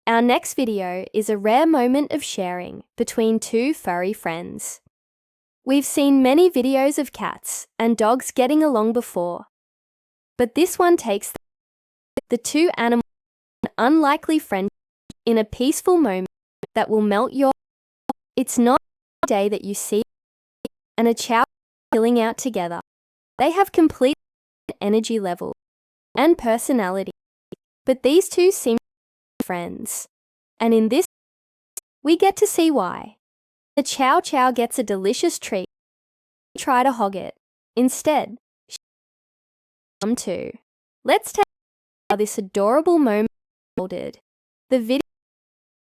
Our next video is a rare moment of sharing between two furry friends. We've seen many videos of cats and dogs getting along before, but this one takes the two animals an unlikely friendship in a peaceful moment that will melt your heart. It's not a day that you see and a chow chilling out together. They have complete energy level and personality, but these two seem friends, and in this we get to see why. The Chow Chow gets a delicious treat. Try to hog it. Instead, she too. Let's take how this adorable moment unfolded. The video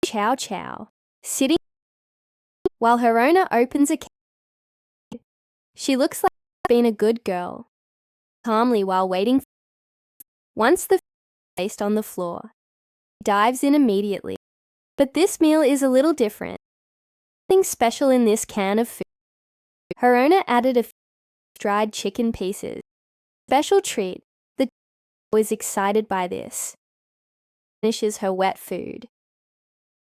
Chow Chow sitting while her owner opens a can. She looks like being a good girl, calmly while waiting. Once the food is placed on the floor, dives in immediately. But this meal is a little different. Nothing special in this can of food. Her owner added a few dried chicken pieces. Special treat. The chow is excited by this. Finishes her wet food.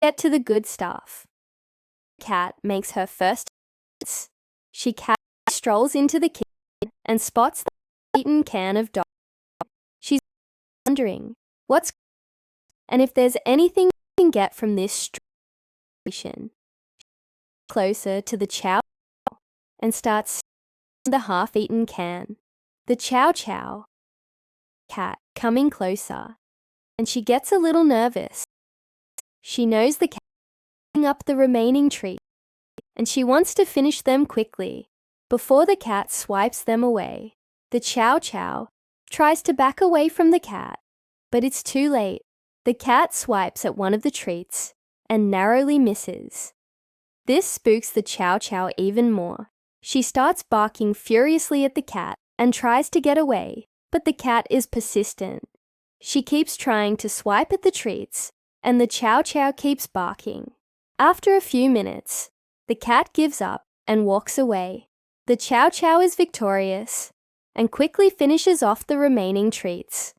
Get to the good stuff. Cat makes her first appearance. She strolls into the kitchen and spots the eaten can of dog. She's wondering what's and if there's anything you can get from this situation. Closer to the chow and starts the half-eaten can. The Chow Chow cat coming closer, and she gets a little nervous. She knows the cat is eating up the remaining treats, and she wants to finish them quickly before the cat swipes them away. The Chow Chow tries to back away from the cat, but it's too late. The cat swipes at one of the treats and narrowly misses. This spooks the Chow Chow even more. She starts barking furiously at the cat and tries to get away, but the cat is persistent. She keeps trying to swipe at the treats, and the Chow Chow keeps barking. After a few minutes, the cat gives up and walks away. The Chow Chow is victorious and quickly finishes off the remaining treats.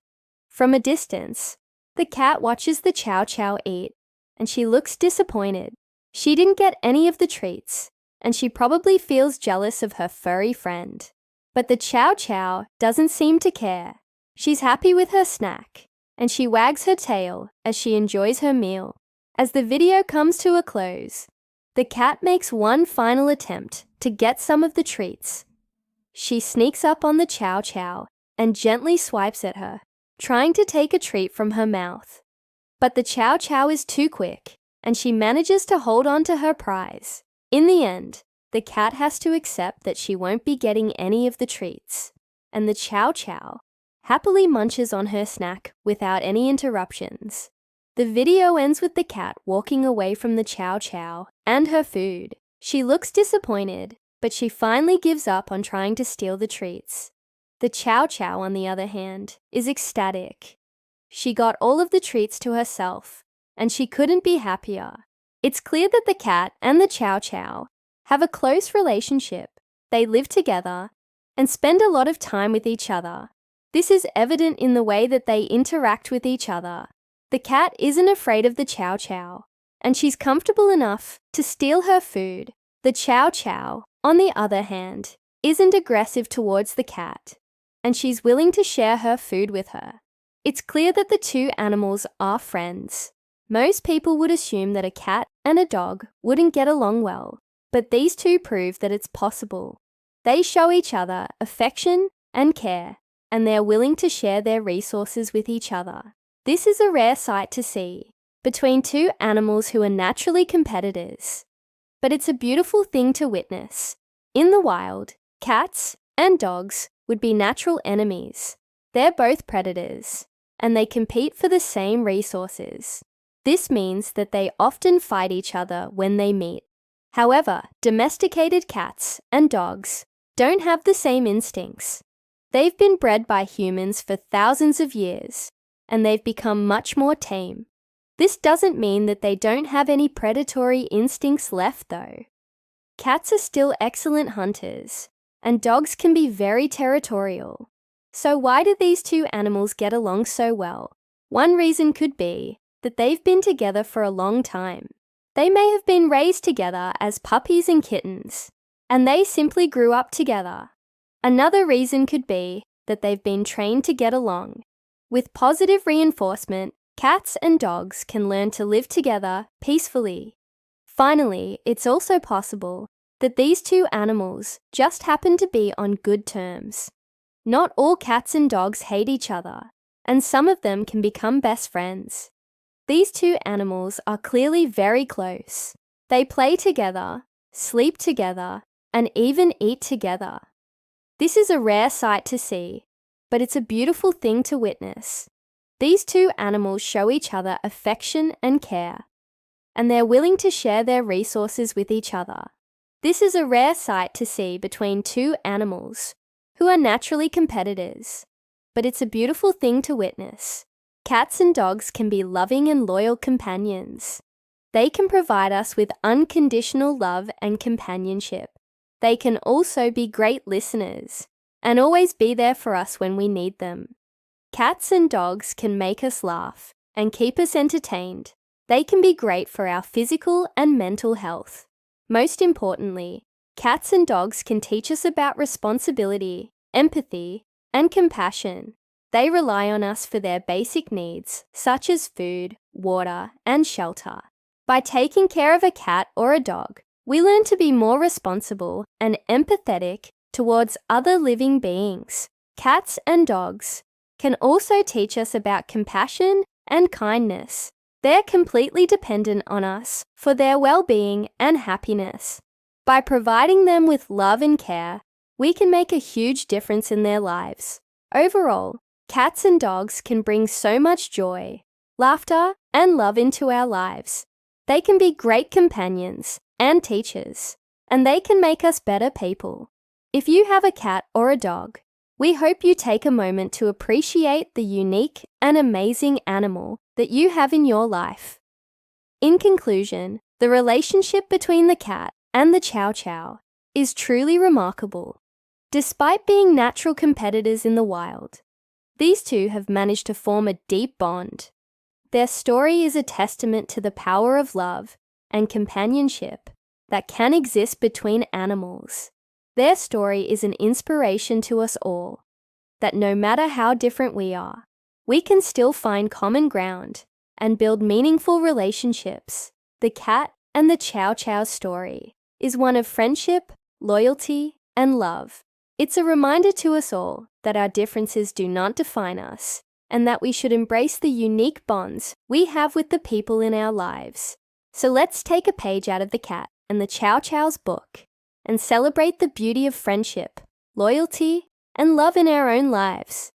From a distance, the cat watches the Chow Chow eat, and she looks disappointed. She didn't get any of the treats, and she probably feels jealous of her furry friend. But the Chow Chow doesn't seem to care. She's happy with her snack, and she wags her tail as she enjoys her meal. As the video comes to a close, the cat makes one final attempt to get some of the treats. She sneaks up on the Chow Chow and gently swipes at her, trying to take a treat from her mouth. But the Chow Chow is too quick, and she manages to hold on to her prize. In the end, the cat has to accept that she won't be getting any of the treats, and the Chow Chow happily munches on her snack without any interruptions. The video ends with the cat walking away from the Chow Chow and her food. She looks disappointed, but she finally gives up on trying to steal the treats. The Chow Chow, on the other hand, is ecstatic. She got all of the treats to herself, and she couldn't be happier. It's clear that the cat and the Chow Chow have a close relationship. They live together and spend a lot of time with each other. This is evident in the way that they interact with each other. The cat isn't afraid of the Chow Chow, and she's comfortable enough to steal her food. The Chow Chow, on the other hand, isn't aggressive towards the cat, and she's willing to share her food with her. It's clear that the two animals are friends. Most people would assume that a cat and a dog wouldn't get along well, but these two prove that it's possible. They show each other affection and care, and they're willing to share their resources with each other. This is a rare sight to see between two animals who are naturally competitors, but it's a beautiful thing to witness. In the wild, cats and dogs would be natural enemies. They're both predators, and they compete for the same resources. This means that they often fight each other when they meet. However, domesticated cats and dogs don't have the same instincts. They've been bred by humans for thousands of years, and they've become much more tame. This doesn't mean that they don't have any predatory instincts left, though. Cats are still excellent hunters, and dogs can be very territorial. So why do these two animals get along so well? One reason could be that they've been together for a long time. They may have been raised together as puppies and kittens, and they simply grew up together. Another reason could be that they've been trained to get along. With positive reinforcement, cats and dogs can learn to live together peacefully. Finally, it's also possible that these two animals just happen to be on good terms. Not all cats and dogs hate each other, and some of them can become best friends. These two animals are clearly very close. They play together, sleep together, and even eat together. This is a rare sight to see, but it's a beautiful thing to witness. These two animals show each other affection and care, and they're willing to share their resources with each other. This is a rare sight to see between two animals who are naturally competitors, but it's a beautiful thing to witness. Cats and dogs can be loving and loyal companions. They can provide us with unconditional love and companionship. They can also be great listeners and always be there for us when we need them. Cats and dogs can make us laugh and keep us entertained. They can be great for our physical and mental health. Most importantly, cats and dogs can teach us about responsibility, empathy, and compassion. They rely on us for their basic needs, such as food, water, and shelter. By taking care of a cat or a dog, we learn to be more responsible and empathetic towards other living beings. Cats and dogs can also teach us about compassion and kindness. They're completely dependent on us for their well-being and happiness. By providing them with love and care, we can make a huge difference in their lives. Overall, cats and dogs can bring so much joy, laughter, and love into our lives. They can be great companions and teachers, and they can make us better people. If you have a cat or a dog, we hope you take a moment to appreciate the unique and amazing animal that you have in your life. In conclusion, the relationship between the cat and the Chow Chow is truly remarkable. Despite being natural competitors in the wild, these two have managed to form a deep bond. Their story is a testament to the power of love and companionship that can exist between animals. Their story is an inspiration to us all, that no matter how different we are, we can still find common ground and build meaningful relationships. The cat and the Chow Chow story is one of friendship, loyalty, and love. It's a reminder to us all that our differences do not define us, and that we should embrace the unique bonds we have with the people in our lives. So let's take a page out of the cat and the Chow Chow's book and celebrate the beauty of friendship, loyalty, and love in our own lives.